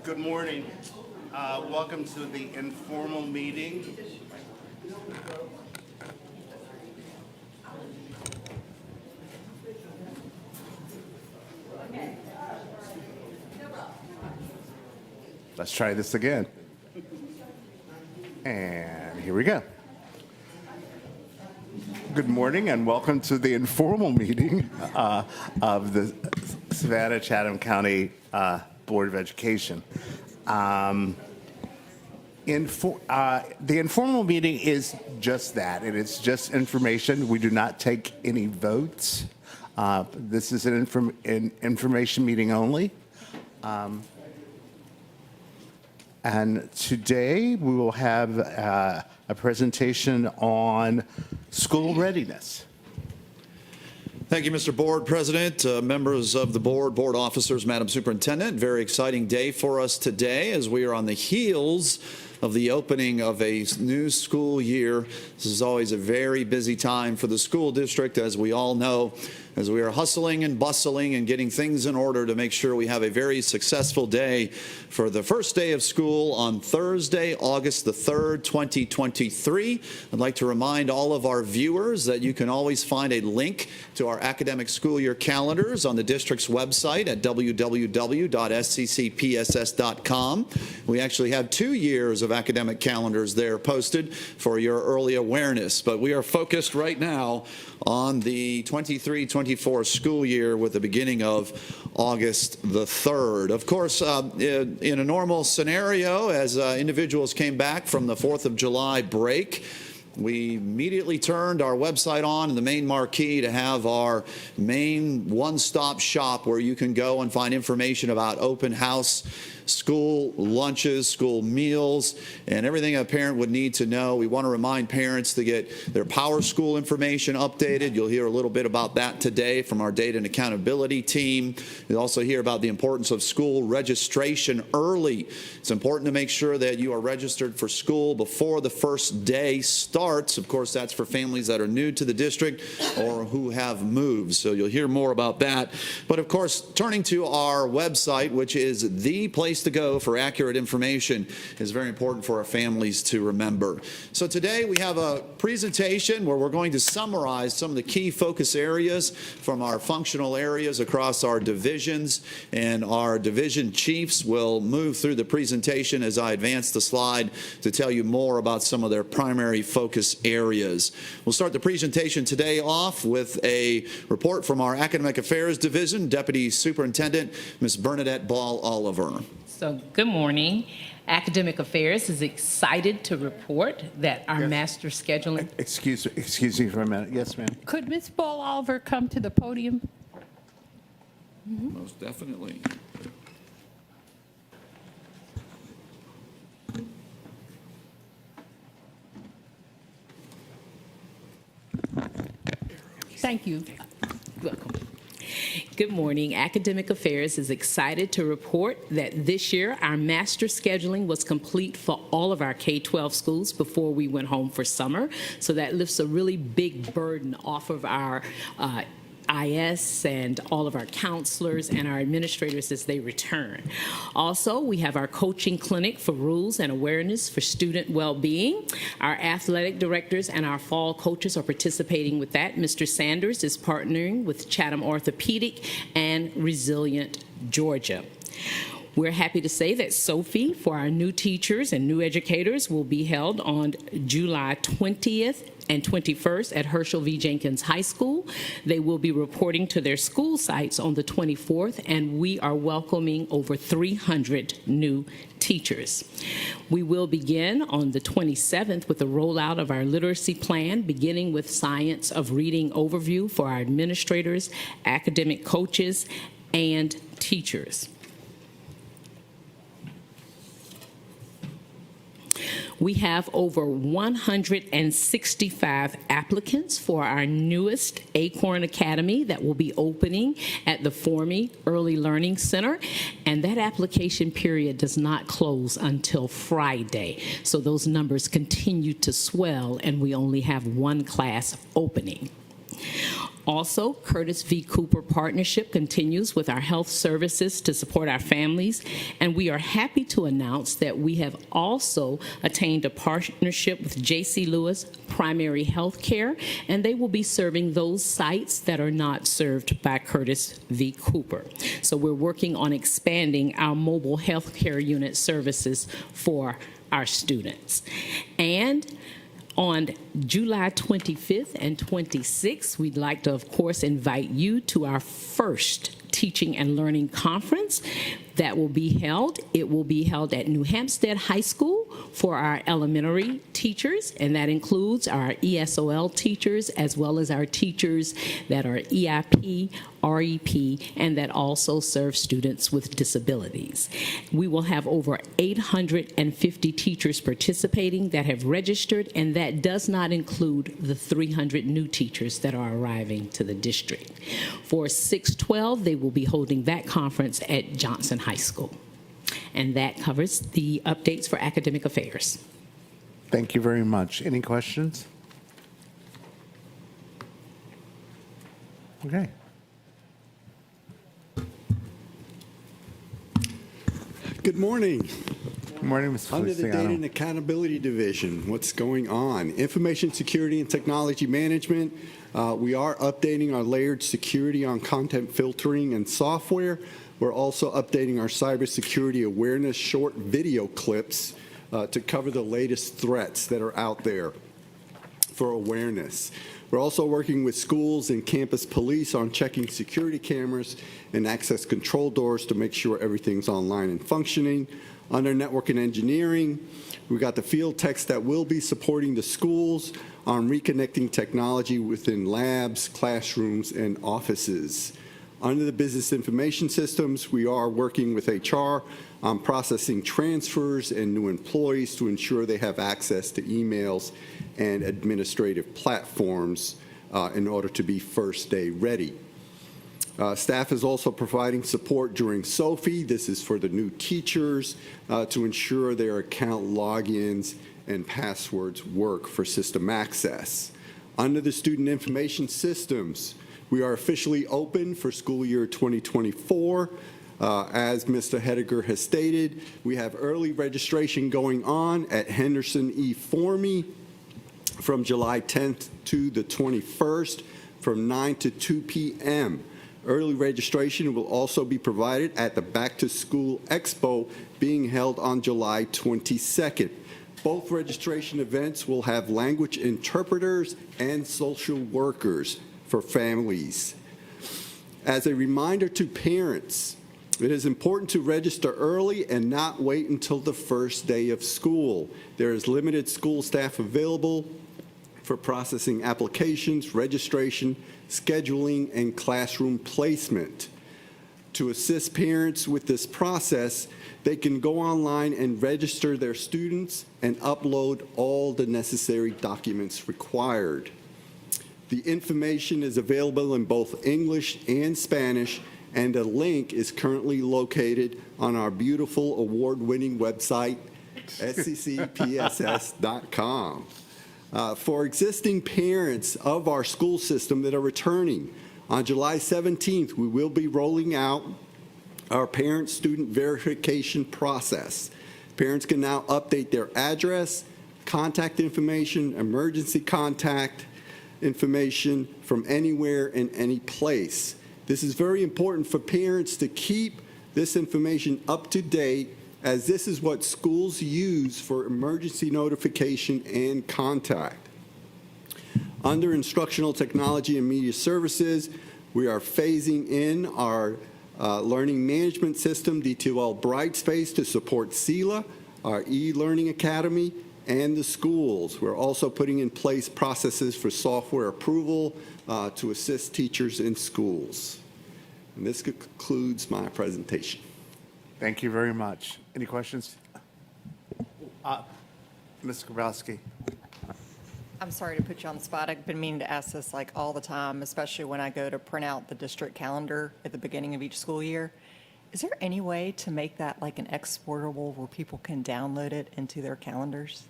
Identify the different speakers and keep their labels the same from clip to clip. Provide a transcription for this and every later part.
Speaker 1: Good morning. Welcome to the informal meeting. Let's try this again. And here we go. Good morning and welcome to the informal meeting of the Savannah-Chatham County Board of Education. The informal meeting is just that. It is just information. We do not take any votes. This is an information meeting only. And today we will have a presentation on school readiness.
Speaker 2: Thank you, Mr. Board President, members of the board, board officers, Madam Superintendent. Very exciting day for us today as we are on the heels of the opening of a new school year. This is always a very busy time for the school district, as we all know, as we are hustling and bustling and getting things in order to make sure we have a very successful day for the first day of school on Thursday, August the 3rd, 2023. I'd like to remind all of our viewers that you can always find a link to our academic school year calendars on the district's website at www.sccpss.com. We actually have 2 years of academic calendars there posted for your early awareness, but we are focused right now on the 23-24 school year with the beginning of August the 3rd. Of course, in a normal scenario, as individuals came back from the 4th of July break, we immediately turned our website on in the main marquee to have our main one-stop shop where you can go and find information about open house, school lunches, school meals, and everything a parent would need to know. We want to remind parents to get their Power School information updated. You'll hear a little bit about that today from our data and accountability team. You'll also hear about the importance of school registration early. It's important to make sure that you are registered for school before the first day starts. Of course, that's for families that are new to the district or who have moved. So you'll hear more about that. But of course, turning to our website, which is the place to go for accurate information, is very important for our families to remember. So today we have a presentation where we're going to summarize some of the key focus areas from our functional areas across our divisions, and our division chiefs will move through the presentation as I advance the slide to tell you more about some of their primary focus areas. We'll start the presentation today off with a report from our Academic Affairs Division, Deputy Superintendent Ms. Bernadette Ball-Oliver.
Speaker 3: So good morning. Academic Affairs is excited to report that our master scheduling...
Speaker 1: Excuse me for a minute. Yes, ma'am.
Speaker 4: Could Ms. Ball-Oliver come to the podium?
Speaker 2: Most definitely.
Speaker 4: Thank you.
Speaker 3: Welcome. Good morning. Academic Affairs is excited to report that this year our master scheduling was complete for all of our K-12 schools before we went home for summer. So that lifts a really big burden off of our IS and all of our counselors and our administrators as they return. Also, we have our coaching clinic for rules and awareness for student well-being. Our athletic directors and our fall coaches are participating with that. Mr. Sanders is partnering with Chatham Orthopedic and Resilient Georgia. We're happy to say that Sophie for our new teachers and new educators will be held on July 20th and 21st at Herschel V. Jenkins High School. They will be reporting to their school sites on the 24th, and we are welcoming over 300 new teachers. We will begin on the 27th with the rollout of our literacy plan, beginning with Science of Reading overview for our administrators, academic coaches, and teachers. We have over 165 applicants for our newest Acorn Academy that will be opening at the Formy Early Learning Center, and that application period does not close until Friday. So those numbers continue to swell, and we only have one class opening. Also, Curtis V. Cooper Partnership continues with our health services to support our families, and we are happy to announce that we have also attained a partnership with J.C. Lewis Primary Health Care, and they will be serving those sites that are not served by Curtis V. Cooper. So we're working on expanding our mobile health care unit services for our students. And on July 25th and 26th, we'd like to, of course, invite you to our first Teaching and Learning Conference that will be held. It will be held at New Hampstead High School for our elementary teachers, and that includes our ESOL teachers as well as our teachers that are EIP, REP, and that also serve students with disabilities. We will have over 850 teachers participating that have registered, and that does not include the 300 new teachers that are arriving to the district. For 612, they will be holding that conference at Johnson High School. And that covers the updates for academic affairs.
Speaker 1: Thank you very much. Any questions? Okay.
Speaker 5: Good morning.
Speaker 1: Good morning, Mr.
Speaker 5: Under the Data and
Speaker 1: Feliciano.
Speaker 5: Accountability Division, what's going on? Information Security and Technology Management. We are updating our layered security on content filtering and software. We're also updating our cybersecurity awareness short video clips to cover the latest threats that are out there for awareness. We're also working with schools and campus police on checking security cameras and access control doors to make sure everything's online and functioning. Under network and engineering, we got the field techs that will be supporting the schools on reconnecting technology within labs, classrooms, and offices. Under the business information systems, we are working with HR on processing transfers and new employees to ensure they have access to emails and administrative platforms in order to be first day ready. Staff is also providing support during SOFI. This is for the new teachers to ensure their account logins and passwords work for system access. Under the student information systems, we are officially open for school year 2024. As Mr. Hediger has stated, we have early registration going on at Henderson E. Formy from July 10th to the 21st from 9 to 2 p.m. Early registration will also be provided at the Back to School Expo being held on July 22nd. Both registration events will have language interpreters and social workers for families. As a reminder to parents, it is important to register early and not wait until the first day of school. There is limited school staff available for processing applications, registration, scheduling, and classroom placement. To assist parents with this process, they can go online and register their students and upload all the necessary documents required. The information is available in both English and Spanish, and a link is currently located on our beautiful award-winning website, sccpss.com. For existing parents of our school system that are returning, on July 17th, we will be rolling out our parent-student verification process. Parents can now update their address, contact information, emergency contact information from anywhere and any place. This is very important for parents to keep this information up to date, as this is what schools use for emergency notification and contact. Under Instructional Technology and Media Services, we are phasing in our learning management system, D2L Brightspace, to support CELA, our e-learning academy, and the schools. We're also putting in place processes for software approval to assist teachers in schools. And this concludes my presentation.
Speaker 1: Thank you very much. Any questions? Ms. Grabowski.
Speaker 6: I'm sorry to put you on the spot. I've been meaning to ask this like all the time, especially when I go to print out the district calendar at the beginning of each school year. Is there any way to make that like an exportable where people can download it into their calendars?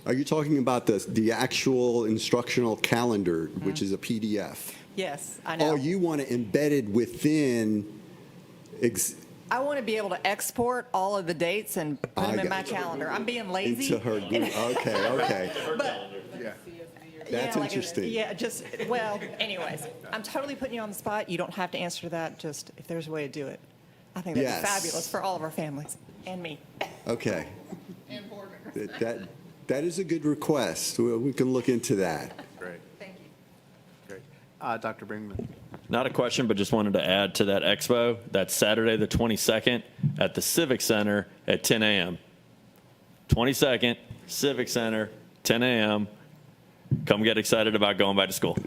Speaker 5: Are you talking about the actual instructional calendar, which is a PDF?
Speaker 6: Yes, I know.
Speaker 5: Oh, you want to embed it within
Speaker 6: I want to be able to export all of the dates and put them in my calendar. I'm being lazy.
Speaker 5: into her group? Okay.
Speaker 6: But
Speaker 5: That's
Speaker 6: yeah, like,
Speaker 5: interesting.
Speaker 6: Yeah, just, well, anyways, I'm totally putting you on the spot. You don't have to answer that, just if there's a way to do it. I think that'd
Speaker 5: Yes.
Speaker 6: be fabulous for all of our families and me.
Speaker 5: Okay. That is a good request. We can look into that.
Speaker 1: Great,
Speaker 6: Thank you.
Speaker 1: great. Dr. Brinkman.
Speaker 7: Not a question, but just wanted to add to that expo. That's Saturday the 22nd at the Civic Center at 10 a.m. 22nd, Civic Center, 10 a.m. Come get excited about going back to school.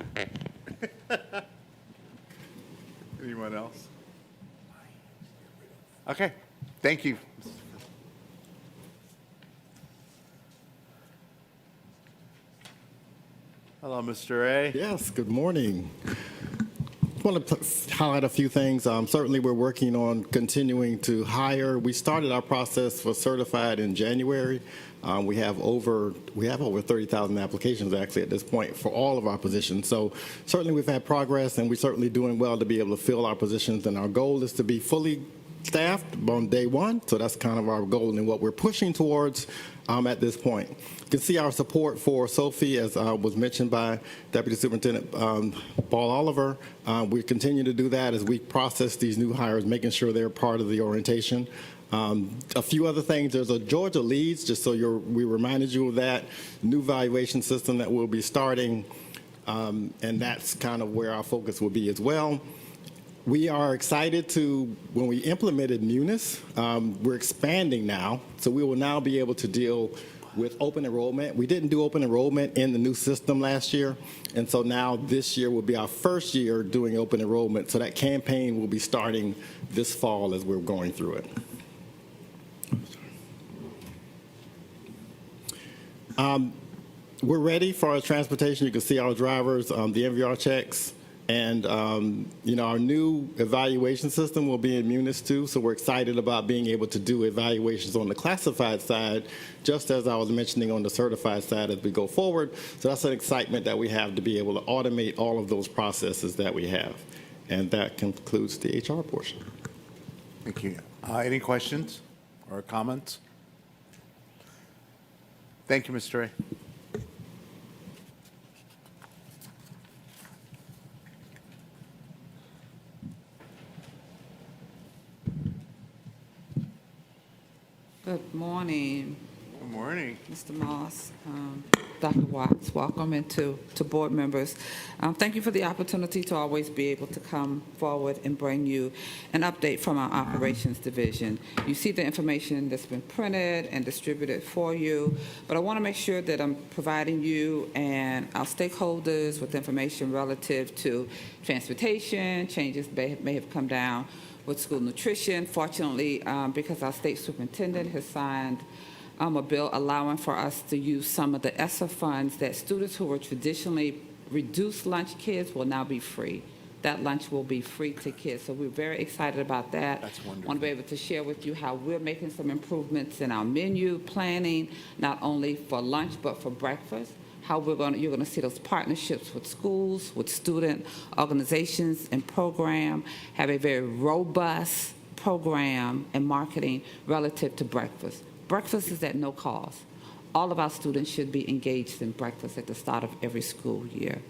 Speaker 1: Anyone else? Okay, thank you. Hello, Mr. A.
Speaker 8: Yes, good morning. I want to highlight a few things. Certainly, we're working on continuing to hire. We started our process for certified in January. We have over 30,000 applications actually at this point for all of our positions. So certainly we've had progress, and we're certainly doing well to be able to fill our positions. And our goal is to be fully staffed on day one. So that's kind of our goal and what we're pushing towards at this point. You can see our support for Sophie, as was mentioned by Deputy Superintendent Paul Oliver. We continue to do that as we process these new hires, making sure they're part of the orientation. A few other things. There's a Georgia Leads, just so we reminded you of that new valuation system that we'll be starting, and that's kind of where our focus will be as well. We are excited when we implemented Munis, we're expanding now, so we will now be able to deal with open enrollment. We didn't do open enrollment in the new system last year, and so now this year will be our first year doing open enrollment, so that campaign will be starting this fall as we're going through it. We're ready for our transportation. You can see our drivers, the MVR checks, and our new evaluation system will be in Munis too. So we're excited about being able to do evaluations on the classified side, just as I was mentioning on the certified side as we go forward. So that's an excitement that we have to be able to automate all of those processes that we have. And that concludes the HR portion.
Speaker 1: Thank you. Any questions or comments? Thank you, Mr. A.
Speaker 9: Good morning,
Speaker 1: Good morning.
Speaker 9: Mr. Moss, Dr. Watts. Welcome, and to board members. Thank you for the opportunity to always be able to come forward and bring you an update from our operations division. You see the information that's been printed and distributed for you, but I want to make sure that I'm providing you and our stakeholders with information relative to transportation, changes may have come down with school nutrition. Fortunately, because our state superintendent has signed a bill allowing for us to use some of the ESSA funds, that students who were traditionally reduced lunch kids will now be free. That lunch will be free to kids. So we're very excited about that.
Speaker 1: That's wonderful.
Speaker 9: I want to be able to share with you how we're making some improvements in our menu planning, not only for lunch but for breakfast. How you're going to see those partnerships with schools, with student organizations and program, have a very robust program and marketing relative to breakfast. Breakfast is at no cost. all of our students should be engaged in breakfast at the start of every school year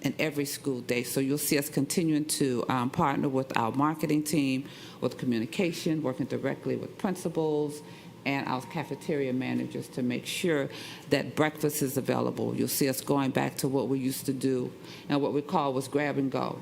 Speaker 9: and every school day. So you'll see us continuing to partner with our marketing team, with communication, working directly with principals and our cafeteria managers to make sure that breakfast is available. You'll see us going back to what we used to do and what we call was grab and go.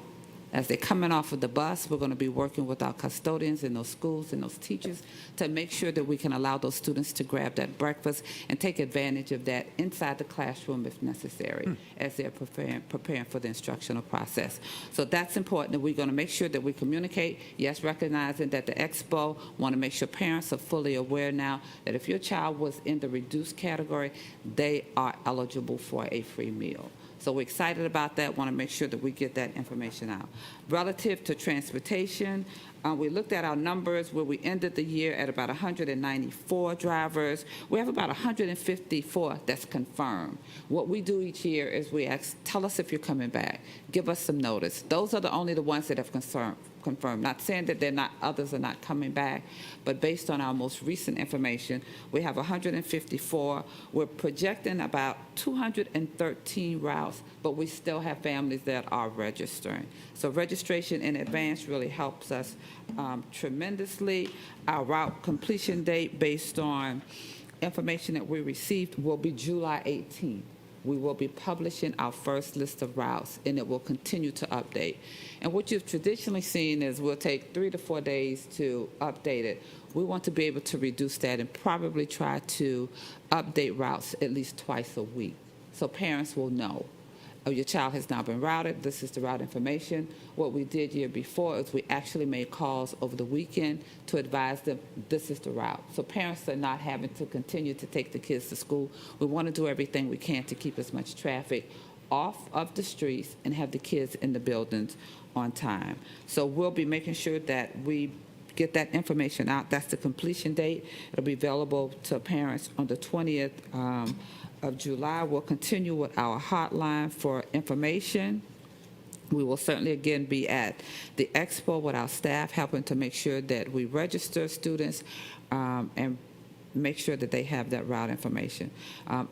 Speaker 9: As they're coming off of the bus, we're going to be working with our custodians in those schools and those teachers to make sure that we can allow those students to grab that breakfast and take advantage of that inside the classroom if necessary as they're preparing for the instructional process. So that's important, that we're going to make sure that we communicate, yes, recognizing that the expo want to make sure parents are fully aware now that if your child was in the reduced category, they are eligible for a free meal. So we're excited about that, want to make sure that we get that information out. Relative to transportation, we looked at our numbers where we ended the year at about 194 drivers. We have about 154 that's confirmed. What we do each year is we ask, tell us if you're coming back. Give us some notice. Those are only the ones that have confirmed. Not saying that others are not coming back, but based on our most recent information, we have 154. We're projecting about 213 routes, but we still have families that are registering. So registration in advance really helps us tremendously. Our route completion date, based on information that we received, will be July 18th. We will be publishing our first list of routes, and it will continue to update. And what you've traditionally seen is we'll take 3 to 4 days to update it. We want to be able to reduce that and probably try to update routes at least twice a week, so parents will know. Oh, your child has now been routed. This is the route information. What we did year before is we actually made calls over the weekend to advise them this is the route. So parents are not having to continue to take the kids to school. We want to do everything we can to keep as much traffic off of the streets and have the kids in the buildings on time. So we'll be making sure that we get that information out. That's the completion date. It'll be available to parents on the 20th of July. We'll continue with our hotline for information. We will certainly again be at the expo with our staff, helping to make sure that we register students and make sure that they have that route information.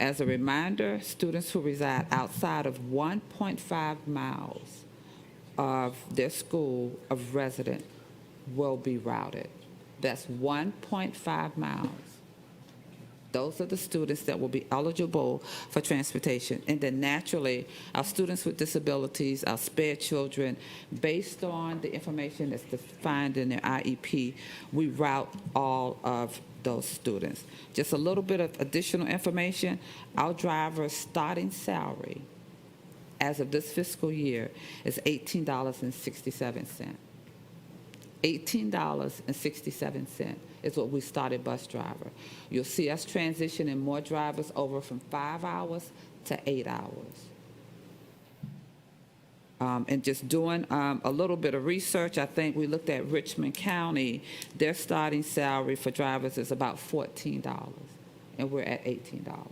Speaker 9: As a reminder, students who reside outside of 1.5 miles of their school of residence will be routed. That's 1.5 miles. Those are the students that will be eligible for transportation. And then naturally, our students with disabilities, our spared children, based on the information that's defined in their IEP, we route all of those students. Just a little bit of additional information. Our driver's starting salary as of this fiscal year is $18.67. $18.67 is what we started bus driver. You'll see us transitioning more drivers over from 5 hours to 8 hours. And just doing a little bit of research, I think we looked at Richmond County. Their starting salary for drivers is about $14, and we're at $18.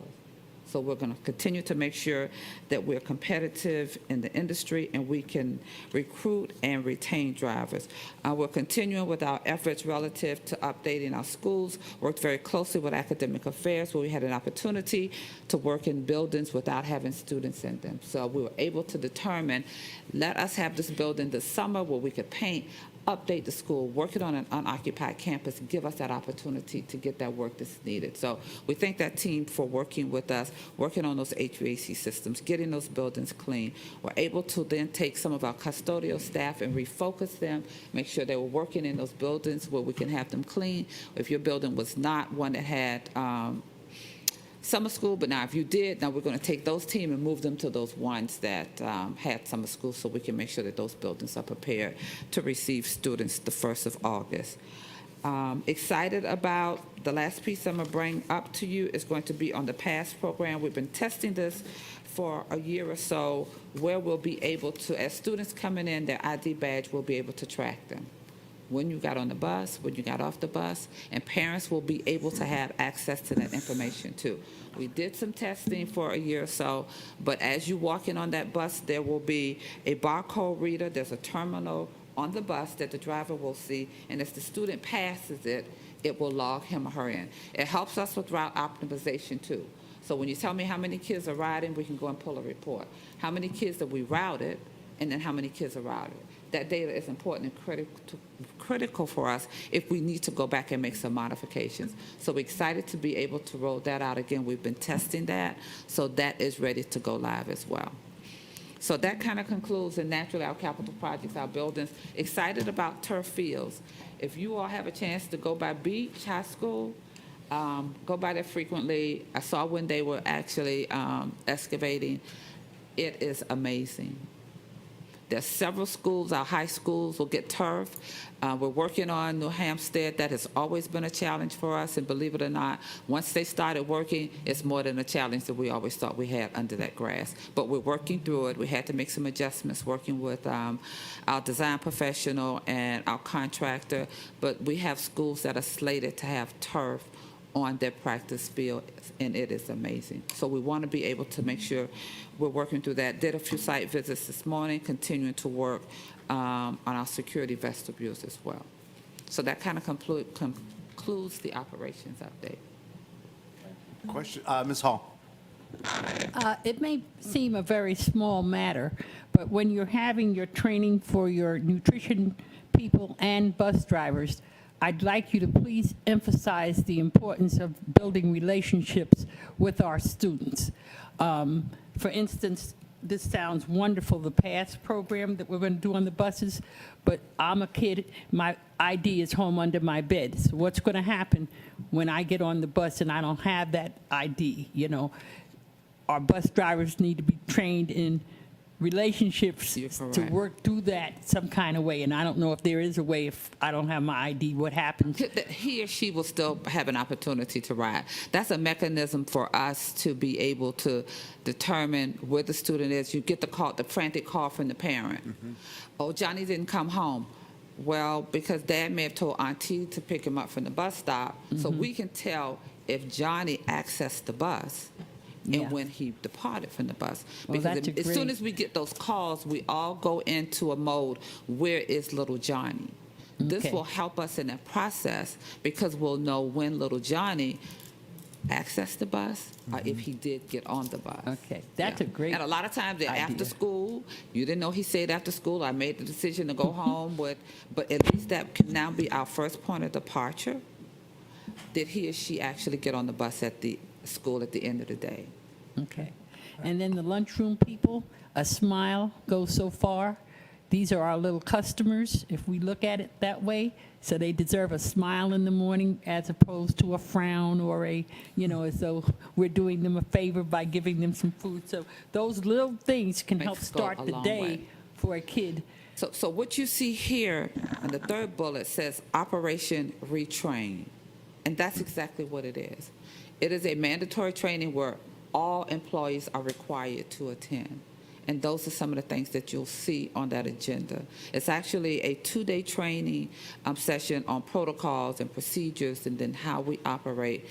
Speaker 9: So we're going to continue to make sure that we're competitive in the industry and we can recruit and retain drivers. We're continuing with our efforts relative to updating our schools. Worked very closely with academic affairs, where we had an opportunity to work in buildings without having students in them. So we were able to determine, let us have this building this summer where we could paint, update the school, work it on an unoccupied campus, give us that opportunity to get that work that's needed. So we thank that team for working with us, working on those HVAC systems, getting those buildings clean. We're able to then take some of our custodial staff and refocus them, make sure they were working in those buildings where we can have them clean. If your building was not one that had summer school, but now if you did, now we're going to take those teams and move them to those ones that had summer school, so we can make sure that those buildings are prepared to receive students the 1st of August. Excited about the last piece I'm going to bring up to you is going to be on the PASS program. We've been testing this for a year or so, where we'll be able to, as students coming in, their ID badge will be able to track them. When you got on the bus, when you got off the bus, and parents will be able to have access to that information too. We did some testing for a year or so, but as you walk in on that bus, there will be a barcode reader. There's a terminal on the bus that the driver will see, and as the student passes it, it will log him or her in. It helps us with route optimization too. So when you tell me how many kids are riding, we can go and pull a report. How many kids that we routed, and then how many kids are routed. That data is important and critical for us if we need to go back and make some modifications. So we're excited to be able to roll that out again. We've been testing that, so that is ready to go live as well. So that kind of concludes, and naturally, our capital projects, our buildings. Excited about turf fields. If you all have a chance to go by Beach High School, go by there frequently. I saw when they were actually excavating. It is amazing. There's several schools, our high schools will get turf. We're working on New Hampstead. That has always been a challenge for us, and believe it or not, once they started working, it's more than a challenge that we always thought we had under that grass. But we're working through it. We had to make some adjustments working with our design professional and our contractor, but we have schools that are slated to have turf on their practice field, and it is amazing. So we want to be able to make sure we're working through that. Did a few site visits this morning, continuing to work on our security vestibules as well. So that kind of concludes the operations update.
Speaker 1: Question, Ms. Hall.
Speaker 4: It may seem a very small matter, but when you're having your training for your nutrition people and bus drivers, I'd like you to please emphasize the importance of building relationships with our students. For instance, this sounds wonderful, the PASS program that we're going to do on the buses, but I'm a kid, my ID is home under my bed. So what's going to happen when I get on the bus and I don't have that ID? You know, our bus drivers need to be trained in relationships to work through that some kind of way, and I don't know if there is a way. If I don't have my ID, what happens?
Speaker 9: He or she will still have an opportunity to ride. That's a mechanism for us to be able to determine where the student is. You get the call, the frantic call from the parent. Oh, Johnny didn't come home. Well, because Dad may have told Auntie to pick him up from the bus stop, so we can tell if Johnny accessed the bus and when he departed from the bus.
Speaker 4: Well,
Speaker 9: Because as soon as we get those calls, we all go into a mode, where is little Johnny? This will help us in that process, because we'll know when little Johnny accessed the bus or if he did get on the bus.
Speaker 4: Okay, that's a great
Speaker 9: And a lot of times they're after
Speaker 4: idea.
Speaker 9: school. You didn't know he said after school. I made the decision to go home, but at least that can now be our first point of departure. Did he or she actually get on the bus at the school at the end of the day?
Speaker 4: Okay. And then the lunchroom people, a smile goes so far. These are our little customers, if we look at it that way. So they deserve a smile in the morning as opposed to a frown or a, you know, as though we're doing them a favor by giving them some food. So those little things can help
Speaker 9: Makes it go
Speaker 4: start
Speaker 9: a
Speaker 4: the
Speaker 9: long
Speaker 4: day
Speaker 9: way.
Speaker 4: for a kid.
Speaker 9: So what you see here on the third bullet says Operation Retrain. And that's exactly what it is. It is a mandatory training where all employees are required to attend. And those are some of the things that you'll see on that agenda. It's actually a 2-day training session on protocols and procedures, and then how we operate.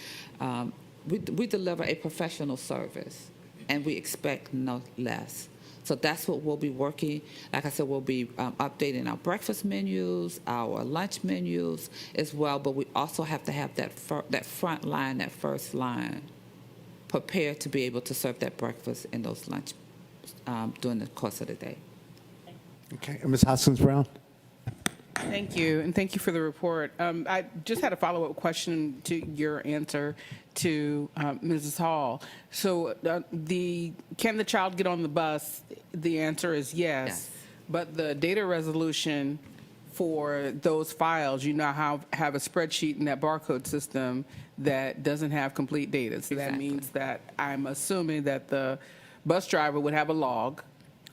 Speaker 9: We deliver a professional service, and we expect no less. So that's what we'll be working. Like I said, we'll be updating our breakfast menus, our lunch menus as well, but we also have to have that front line, that first line, prepared to be able to serve that breakfast and those lunch during the course of the day.
Speaker 1: Okay, Ms. Hoskins-Brown.
Speaker 10: Thank you, and thank you for the report. I just had a follow-up question to your answer to Mrs. Hall. So can the child get on the bus? The answer is yes. But the data resolution for those files, you now have a spreadsheet in that barcode system that doesn't have complete data. So that means that I'm assuming that the bus driver would have a log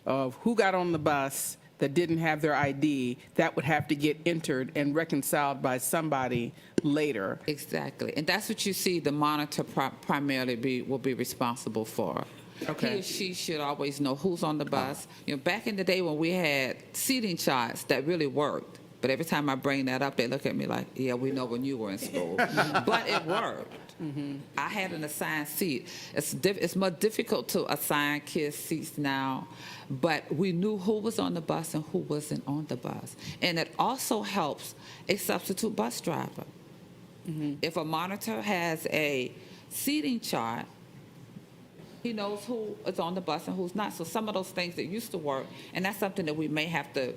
Speaker 10: of who got on the bus that didn't have their ID. That would have to get entered and reconciled by somebody later.
Speaker 9: Exactly. And that's what you see the monitor primarily will be responsible for.
Speaker 10: Okay.
Speaker 9: He or she should always know who's on the bus. You know, back in the day when we had seating charts, that really worked. But every time I bring that up, they look at me like, yeah, we know when you were in school. But it worked. I had an assigned seat. It's more difficult to assign kids seats now, but we knew who was on the bus and who wasn't on the bus. And it also helps a substitute bus driver. If a monitor has a seating chart, He knows who is on the bus and who's not. So some of those things that used to work, and that's something that we may have to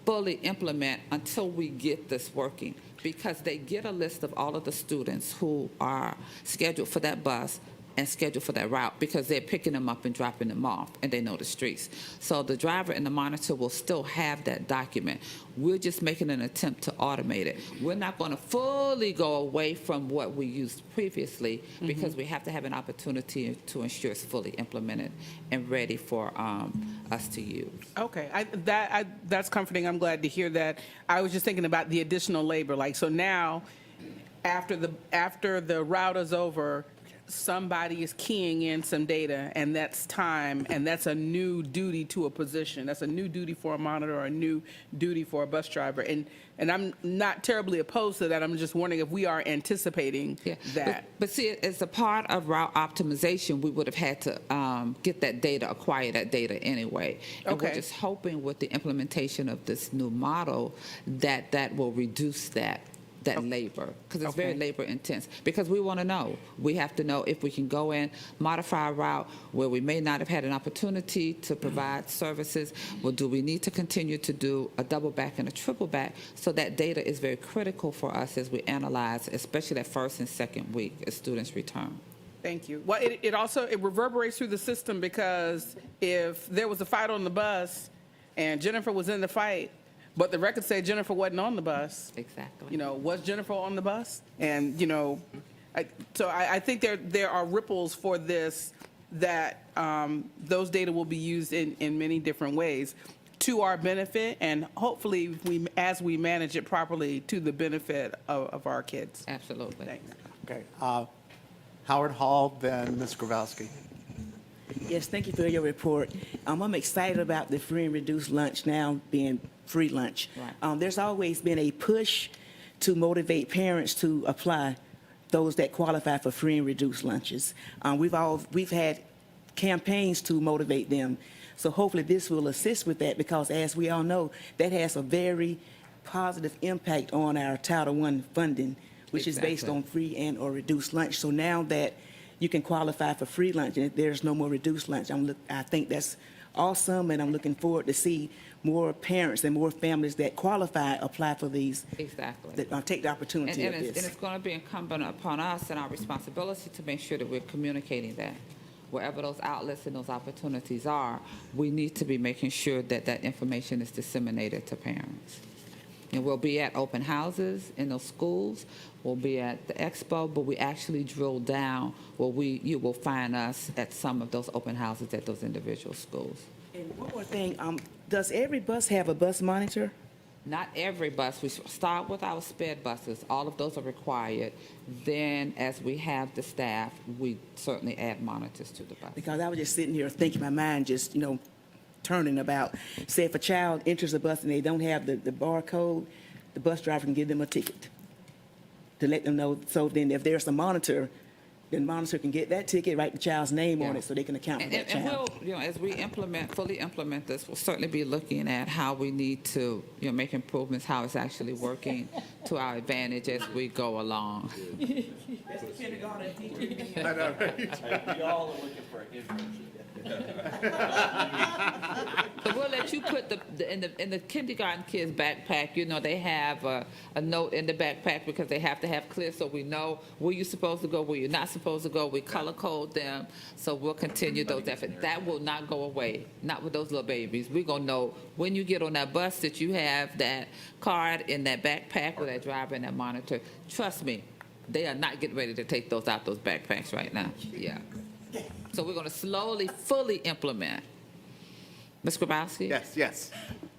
Speaker 9: fully implement until we get this working, because they get a list of all of the students who are scheduled for that bus and scheduled for that route, because they're picking them up and dropping them off, and they know the streets. So the driver and the monitor will still have that document. We're just making an attempt to automate it. We're not going to fully go away from what we used previously, because we have to have an opportunity to ensure it's fully implemented and ready for us to use.
Speaker 10: Okay, that's comforting. I'm glad to hear that. I was just thinking about the additional labor. Like, so now, after the route is over, somebody is keying in some data, and that's time, and that's a new duty to a position. That's a new duty for a monitor, or a new duty for a bus driver. And I'm not terribly opposed to that. I'm just wondering if we are anticipating that.
Speaker 9: But see, as a part of route optimization, we would have had to get that data, acquire that data anyway. And we're just hoping with the implementation of this new model that will reduce that labor, because it's very labor intense. Because we want to know. We have to know if we can go in, modify a route where we may not have had an opportunity to provide services. Well, do we need to continue to do a double back and a triple back? So that data is very critical for us as we analyze, especially that first and second week as students return.
Speaker 10: Thank you. Well, it also reverberates through the system, because if there was a fight on the bus and Jennifer was in the fight, but the record said Jennifer wasn't on the bus.
Speaker 9: Exactly.
Speaker 10: You know, was Jennifer on the bus? And, you know, I think there are ripples for this, that those data will be used in many different ways to our benefit, and hopefully, as we manage it properly, to the benefit of our kids.
Speaker 9: Absolutely.
Speaker 10: Thanks.
Speaker 1: Okay. Howard Hall, then Ms. Grabowski.
Speaker 11: Yes, thank you for your report. I'm excited about the free and reduced lunch now being free lunch.
Speaker 9: Right.
Speaker 11: There's always been a push to motivate parents to apply, those that qualify for free and reduced lunches. We've had campaigns to motivate them. So hopefully this will assist with that, because as we all know, that has a very positive impact on our Title I funding, which is based on free and or reduced lunch. So now that you can qualify for free lunch and there's no more reduced lunch, I think that's awesome, and I'm looking forward to see more parents and more families that qualify apply for these.
Speaker 9: Exactly.
Speaker 11: That take the opportunity of this.
Speaker 9: And it's going to be incumbent upon us and our responsibility to make sure that we're communicating that. Wherever those outlets and those opportunities are, we need to be making sure that that information is disseminated to parents. And we'll be at open houses in those schools. We'll be at the expo, but we actually drill down where you will find us at some of those open houses at those individual schools.
Speaker 11: And one more thing, does every bus have a bus monitor?
Speaker 9: Not every bus. We start with our sped buses. All of those are required. Then, as we have the staff, we certainly add monitors to the bus.
Speaker 11: Because I was just sitting here thinking, my mind just, turning about, say if a child enters a bus and they don't have the barcode, the bus driver can give them a ticket to let them know. So then if there's a monitor, then the monitor can get that ticket, write the child's name on it, so they can account for that child.
Speaker 9: And we'll, as we fully implement this, we'll certainly be looking at how we need to, make improvements, how it's actually working to our advantage as we go along.
Speaker 11: That's the kindergarten teacher.
Speaker 1: I know, right?
Speaker 7: We all are looking for an internship.
Speaker 9: So we'll let you put in the kindergarten kids' backpack. They have a note in the backpack, because they have to have clear, so we know where you're supposed to go, where you're not supposed to go. We color code them, so we'll continue those efforts. That will not go away, not with those little babies. We're gonna know when you get on that bus that you have that card in that backpack with that driver and that monitor. Trust me, they are not getting ready to take those out those backpacks right now. Yeah. So we're going to slowly, fully implement. Ms. Grabowski?
Speaker 1: Yes.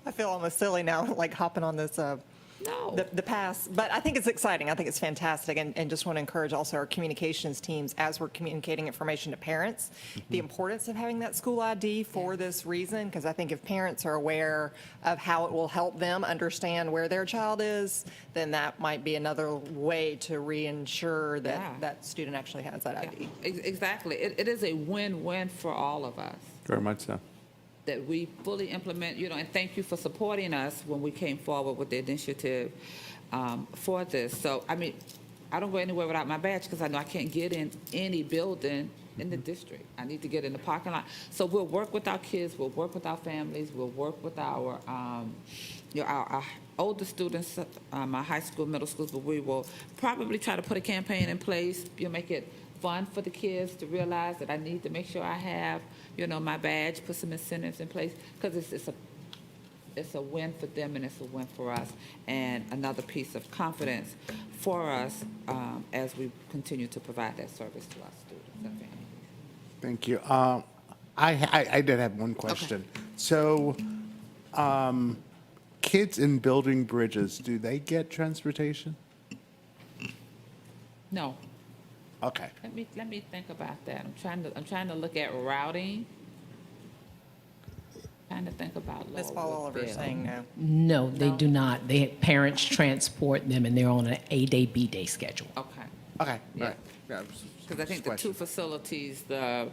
Speaker 6: I feel almost silly now, like hopping on this,
Speaker 9: No.
Speaker 6: the pass. But I think it's exciting. I think it's fantastic. And just want to encourage also our communications teams, as we're communicating information to parents, the importance of having that school ID for this reason. Because I think if parents are aware of how it will help them understand where their child is, then that might be another way to reassure that that student actually has that ID.
Speaker 9: Exactly. It is a win-win for all of us.
Speaker 1: Very much so.
Speaker 9: That we fully implement, and thank you for supporting us when we came forward with the initiative for this. So, I don't go anywhere without my badge because I know I can't get in any building in the district. I need to get in the parking lot. So we'll work with our kids, we'll work with our families, we'll work with our older students, our high school, middle schools, but we will probably try to put a campaign in place, make it fun for the kids to realize that I need to make sure I have, my badge, put some incentives in place, because it's a win for them and it's a win for us, and another piece of confidence for us as we continue to provide that service to our students and families.
Speaker 1: Thank you. I did have one question. So, kids in building bridges, do they get transportation?
Speaker 9: No.
Speaker 1: Okay.
Speaker 9: Let me think about that. I'm trying to look at routing. Trying to think about
Speaker 6: Ms.
Speaker 9: Laurel
Speaker 6: Oliver
Speaker 9: Woodville.
Speaker 6: saying no.
Speaker 3: No, they do not. Parents transport them, and they're on an A-day, B-day schedule.
Speaker 9: Okay.
Speaker 1: Okay.
Speaker 9: Yeah.
Speaker 1: All right. Yeah,
Speaker 9: Because I think the
Speaker 1: question.
Speaker 9: two facilities, the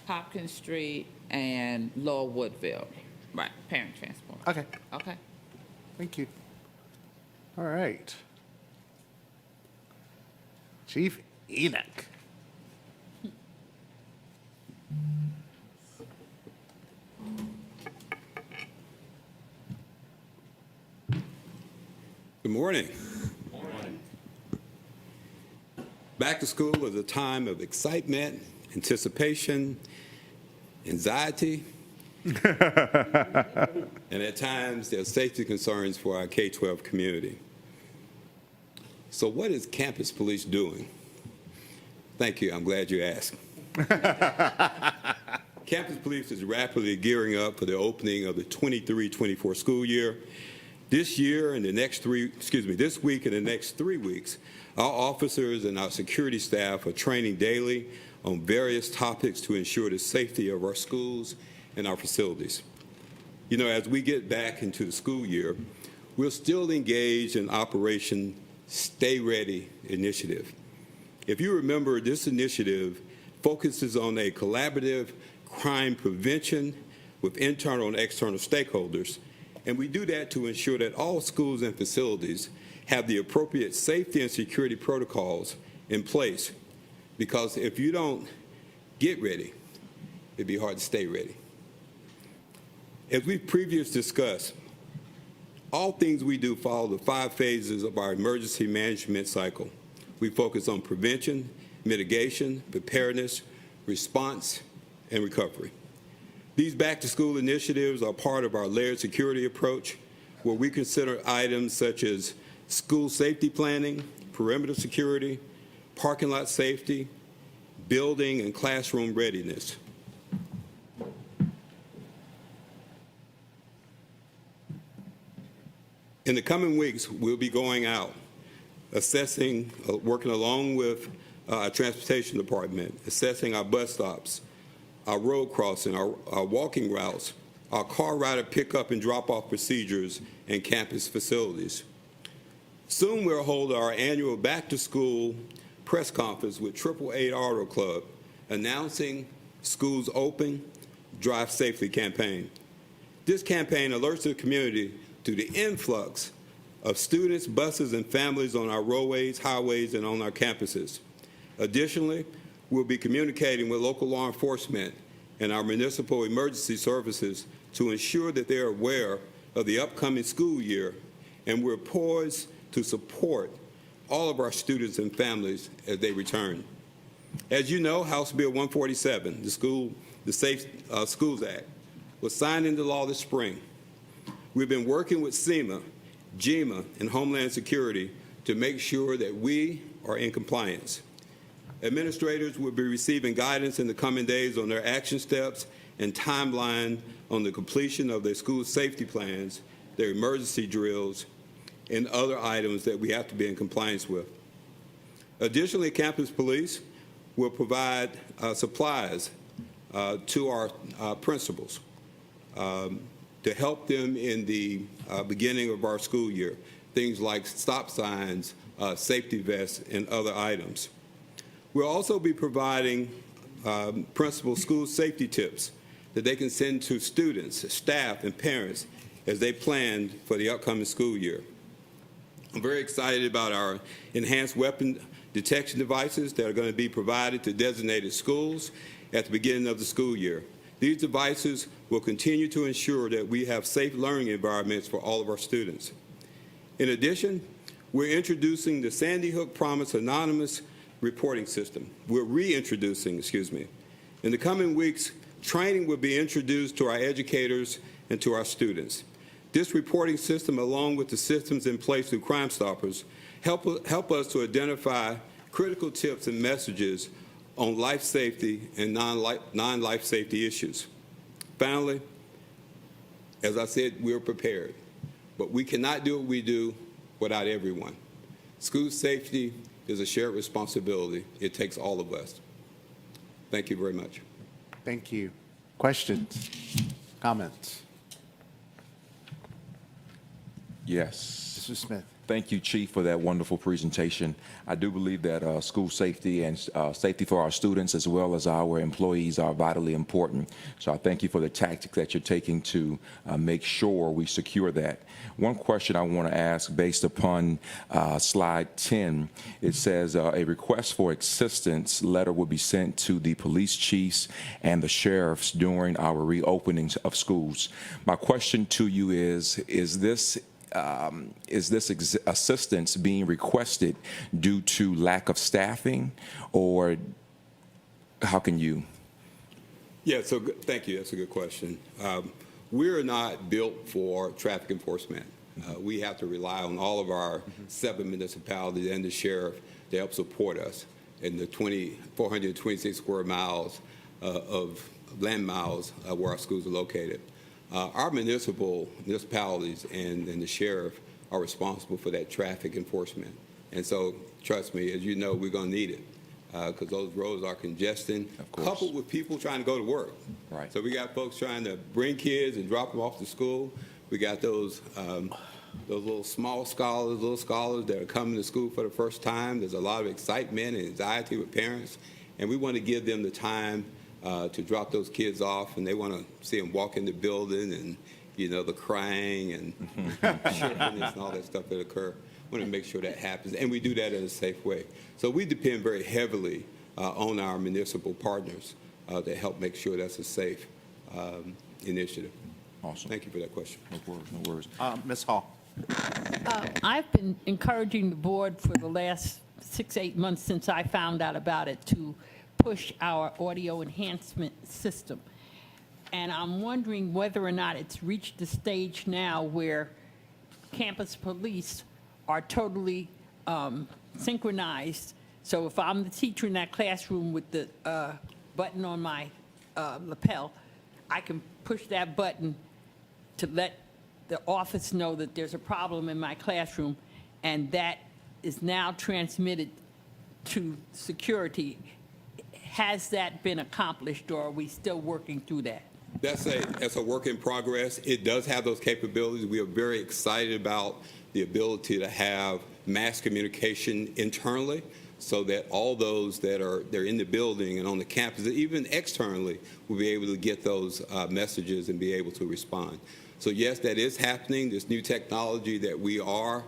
Speaker 9: Hopkins Street and Lower Woodville, right, parent transport.
Speaker 1: Okay.
Speaker 9: Okay.
Speaker 1: Thank you. All right. Chief Enoch.
Speaker 12: Good morning. Back to school is a time of excitement, anticipation, anxiety, and at times there's safety concerns for our K-12 community. So what is campus police doing? Thank you, I'm glad you asked. Campus police is rapidly gearing up for the opening of the 23-24 school year. This week and the next 3 weeks, our officers and our security staff are training daily on various topics to ensure the safety of our schools and our facilities. As we get back into the school year, we're still engaged in Operation Stay Ready initiative. If you remember, this initiative focuses on a collaborative crime prevention with internal and external stakeholders. And we do that to ensure that all schools and facilities have the appropriate safety and security protocols in place. Because if you don't get ready, it'd be hard to stay ready. As we've previously discussed, all things we do follow the 5 phases of our emergency management cycle. We focus on prevention, mitigation, preparedness, response, and recovery. These back-to-school initiatives are part of our layered security approach, where we consider items such as school safety planning, perimeter security, parking lot safety, building and classroom readiness. In the coming weeks, we'll be going out, assessing, working along with our transportation department, assessing our bus stops, our road crossing, our walking routes, our car rider pickup and drop-off procedures, and campus facilities. Soon we'll hold our annual back-to-school press conference with 888 Auto Club, announcing schools open, drive safely campaign. This campaign alerts the community to the influx of students, buses, and families on our roadways, highways, and on our campuses. Additionally, we'll be communicating with local law enforcement and our municipal emergency services to ensure that they're aware of the upcoming school year, and we're poised to support all of our students and families as they return. As you know, House Bill 147, the Safe Schools Act, was signed into law this spring. We've been working with SEMA, GEMA, and Homeland Security to make sure that we are in compliance. Administrators will be receiving guidance in the coming days on their action steps and timeline on the completion of their school safety plans, their emergency drills, and other items that we have to be in compliance with. Additionally, campus police will provide supplies to our principals to help them in the beginning of our school year, things like stop signs, safety vests, and other items. We'll also be providing principal school safety tips that they can send to students, staff, and parents as they plan for the upcoming school year. I'm very excited about our enhanced weapon detection devices that are going to be provided to designated schools at the beginning of the school year. These devices will continue to ensure that we have safe learning environments for all of our students. In addition, we're introducing the Sandy Hook Promise Anonymous reporting system. We're reintroducing, In the coming weeks, training will be introduced to our educators and to our students. This reporting system, along with the systems in place through Crime Stoppers, help us to identify critical tips and messages on life safety and non-life safety issues. Finally, as I said, we're prepared, but we cannot do what we do without everyone. School safety is a shared responsibility. It takes all of us. Thank you very much.
Speaker 1: Thank you. Questions? Comments?
Speaker 13: Yes.
Speaker 1: Mr. Smith.
Speaker 13: Thank you, Chief, for that wonderful presentation. I do believe that school safety and safety for our students as well as our employees are vitally important. So I thank you for the tactics that you're taking to make sure we secure that. One question I want to ask based upon slide 10, it says a request for assistance letter will be sent to the police chiefs and the sheriffs during our reopenings of schools. My question to you is this assistance being requested due to lack of staffing, or how can you?
Speaker 12: Yeah, so thank you. That's a good question. We're not built for traffic enforcement. We have to rely on all of our 7 municipalities and the sheriff to help support us in the 426 square miles of land miles where our schools are located. Our municipalities and the sheriff are responsible for that traffic enforcement. And so, trust me, as you know, we're going to need it because those roads are congested, coupled with people trying to go to work.
Speaker 13: Right.
Speaker 12: So we got folks trying to bring kids and drop them off to school. We got those little scholars that are coming to school for the first time. There's a lot of excitement and anxiety with parents, and we want to give them the time to drop those kids off, and they want to see them walk in the building and, the crying and chirpiness and all that stuff that occur. We want to make sure that happens, and we do that in a safe way. So we depend very heavily on our municipal partners to help make sure that's a safe initiative.
Speaker 13: Awesome.
Speaker 12: Thank you for that question.
Speaker 13: No worries.
Speaker 1: Ms. Hall.
Speaker 4: I've been encouraging the board for the last 6-8 months since I found out about it to push our audio enhancement system. And I'm wondering whether or not it's reached the stage now where campus police are totally synchronized. So if I'm the teacher in that classroom with the button on my lapel, I can push that button to let the office know that there's a problem in my classroom, and that is now transmitted to security. Has that been accomplished, or are we still working through that?
Speaker 12: That's a work in progress. It does have those capabilities. We are very excited about the ability to have mass communication internally so that all those they're in the building and on the campus, even externally, will be able to get those messages and be able to respond. So yes, that is happening. This new technology that we are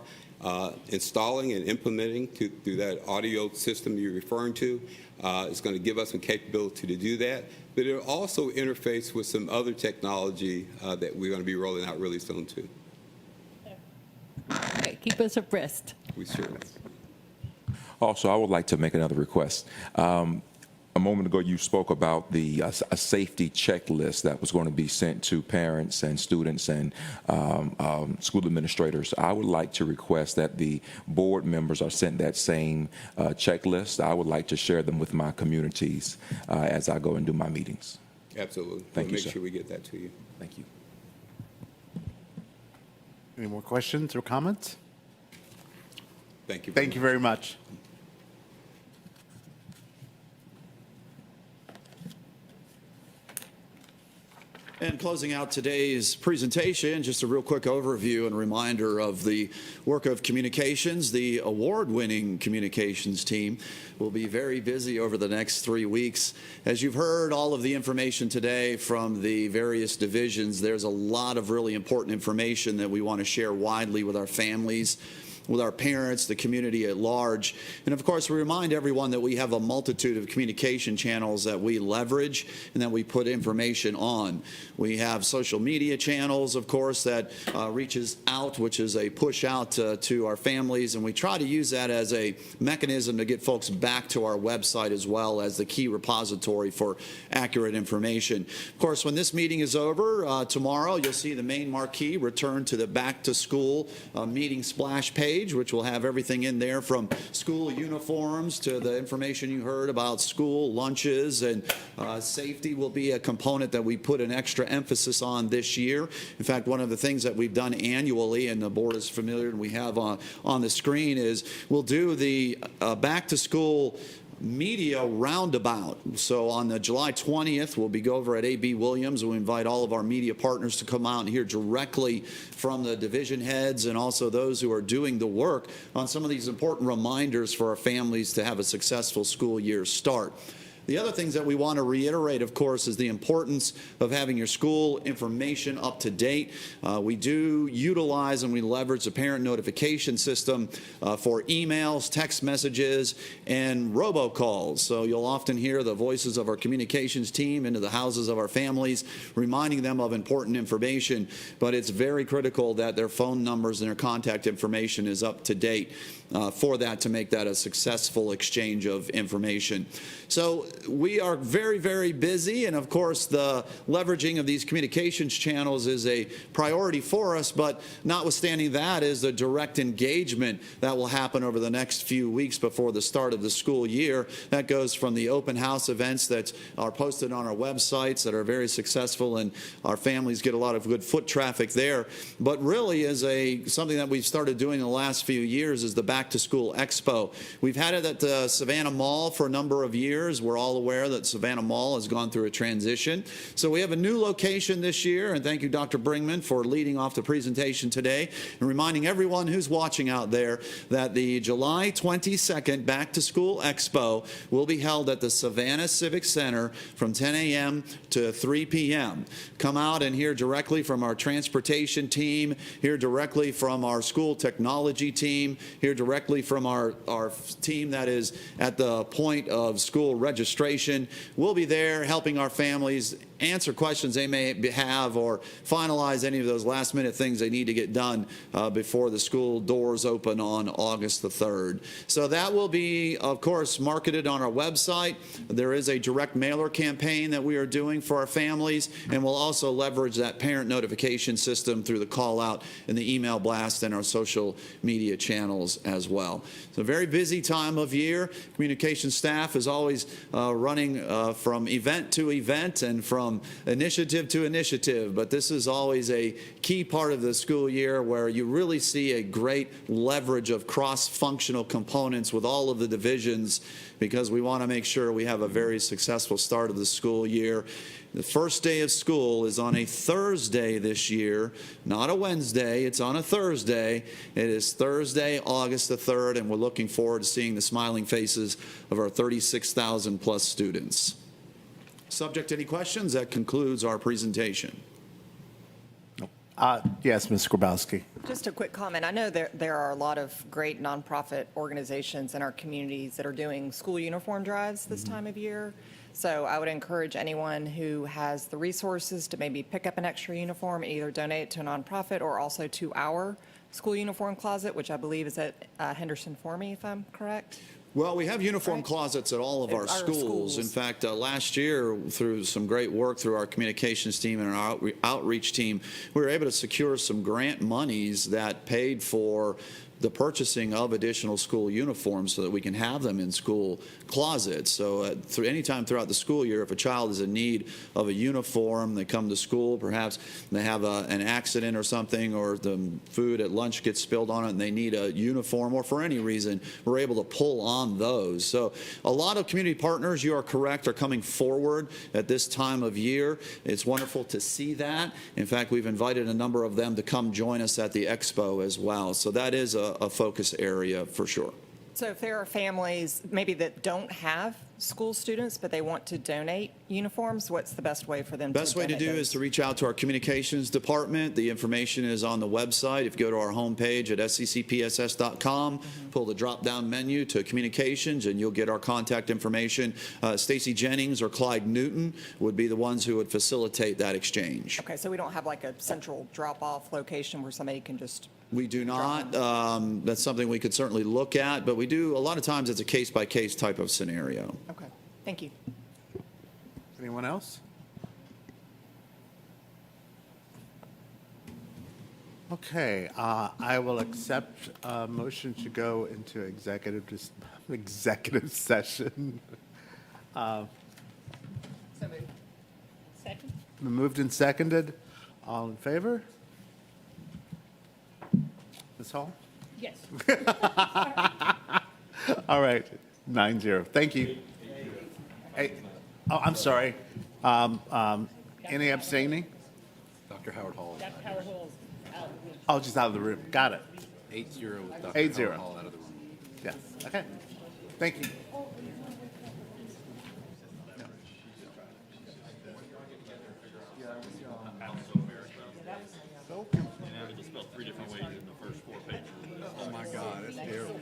Speaker 12: installing and implementing through that audio system you're referring to is going to give us some capability to do that. But it'll also interface with some other technology that we're going to be rolling out really soon too.
Speaker 4: Okay, keep us abreast.
Speaker 12: We sure.
Speaker 13: Also, I would like to make another request. A moment ago, you spoke about a safety checklist that was going to be sent to parents and students and school administrators. I would like to request that the board members are sent that same checklist. I would like to share them with my communities as I go and do my meetings.
Speaker 12: Absolutely.
Speaker 13: Thank you,
Speaker 12: We'll
Speaker 13: sir.
Speaker 12: make sure we get that to you.
Speaker 13: Thank you.
Speaker 1: Any more questions or comments?
Speaker 12: Thank you.
Speaker 1: Thank you very much.
Speaker 2: And closing out today's presentation, just a real quick overview and reminder of the work of communications. The award-winning communications team will be very busy over the next 3 weeks. As you've heard all of the information today from the various divisions, there's a lot of really important information that we want to share widely with our families with our parents, the community at large. And of course, we remind everyone that we have a multitude of communication channels that we leverage and that we put information on. We have social media channels, of course, that reaches out, which is a push out to our families, and we try to use that as a mechanism to get folks back to our website as well as the key repository for accurate information. Of course, when this meeting is over tomorrow, you'll see the main marquee return to the back to school meeting splash page, which will have everything in there from school uniforms to the information you heard about school lunches, and safety will be a component that we put an extra emphasis on this year. In fact, one of the things that we've done annually, and the board is familiar and we have on the screen, is we'll do the back to school media roundabout. So on the July 20th, we'll be over at A.B. Williams. We invite all of our media partners to come out and hear directly from the division heads and also those who are doing the work on some of these important reminders for our families to have a successful school year start. The other things that we want to reiterate, of course, is the importance of having your school information up to date. We do utilize and we leverage the parent notification system for emails, text messages, and robocalls. So you'll often hear the voices of our communications team into the houses of our families, reminding them of important information. But it's very critical that their phone numbers and their contact information is up to date for that, to make that a successful exchange of information. So we are very, very busy, and of course the leveraging of these communications channels is a priority for us, but notwithstanding that is the direct engagement that will happen over the next few weeks before the start of the school year. That goes from the open house events that are posted on our websites that are very successful, and our families get a lot of good foot traffic there. But really is something that we've started doing in the last few years is the Back to School Expo. We've had it at the Savannah Mall for a number of years. We're all aware that Savannah Mall has gone through a transition. So we have a new location this year, and thank you, Dr. Bringman, for leading off the presentation today and reminding everyone who's watching out there that the July 22nd Back to School Expo will be held at the Savannah Civic Center from 10 a.m. to 3 p.m. Come out and hear directly from our transportation team, hear directly from our school technology team, hear directly from our team that is at the point of school registration. We'll be there helping our families answer questions they may have or finalize any of those last minute things they need to get done before the school doors open on August the 3rd. So that will be, of course, marketed on our website. There is a direct mailer campaign that we are doing for our families, and we'll also leverage that parent notification system through the call out and the email blast and our social media channels as well. It's a very busy time of year. Communication staff is always running from event to event and from initiative to initiative, but this is always a key part of the school year where you really see a great leverage of cross-functional components with all of the divisions, because we want to make sure we have a very successful start of the school year. The first day of school is on a Thursday this year, not a Wednesday. It's on a Thursday. It is Thursday, August the 3rd, and we're looking forward to seeing the smiling faces of our 36,000 plus students. Subject to any questions, that concludes our presentation.
Speaker 1: Yes, Ms. Grabowski.
Speaker 6: Just a quick comment. I know there are a lot of great nonprofit organizations in our communities that are doing school uniform drives this time of year. So I would encourage anyone who has the resources to maybe pick up an extra uniform and either donate it to a nonprofit or also to our school uniform closet, which I believe is at Henderson Formey, if I'm correct.
Speaker 2: Well, we have uniform closets at all of our schools. In fact, last year, through some great work through our communications team and our outreach team, we were able to secure some grant monies that paid for the purchasing of additional school uniforms so that we can have them in school closets. So through any time throughout the school year, if a child is in need of a uniform, they come to school, perhaps they have an accident or something, or the food at lunch gets spilled on it and they need a uniform, or for any reason, we're able to pull on those. So a lot of community partners, you are correct, are coming forward at this time of year. It's wonderful to see that. In fact, we've invited a number of them to come join us at the expo as well. So that is a focus area for sure.
Speaker 6: So if there are families maybe that don't have school students, but they want to donate uniforms, what's the best way for them to donate
Speaker 2: Best way to do
Speaker 6: those?
Speaker 2: is to reach out to our communications department. The information is on the website. If you go to our homepage at sccpss.com, pull the drop-down menu to communications, and you'll get our contact information. Stacy Jennings or Clyde Newton would be the ones who would facilitate that exchange.
Speaker 6: Okay, so we don't have like a central drop-off location where somebody can just...
Speaker 2: We do not. That's something we could certainly look at, but we do, a lot of times it's a case-by-case type of scenario.
Speaker 6: Okay, thank you.
Speaker 1: Anyone else? Okay, I will accept a motion to go into executive session.
Speaker 4: Second?
Speaker 1: Moved and seconded. All in favor? Ms. Hall?
Speaker 4: Yes.
Speaker 1: All right, 9-0. Thank you. Hey, oh, I'm sorry. Any abstaining?
Speaker 14: Dr. Howard Hall.
Speaker 4: Dr. Howard Hall's out.
Speaker 1: Oh, just out of the room. Got it.
Speaker 14: 8-0 with Dr.
Speaker 1: 8-0.
Speaker 14: Howard Hall out of the room.
Speaker 1: Yes, okay. Thank you.
Speaker 14: Oh, my God, that's terrible.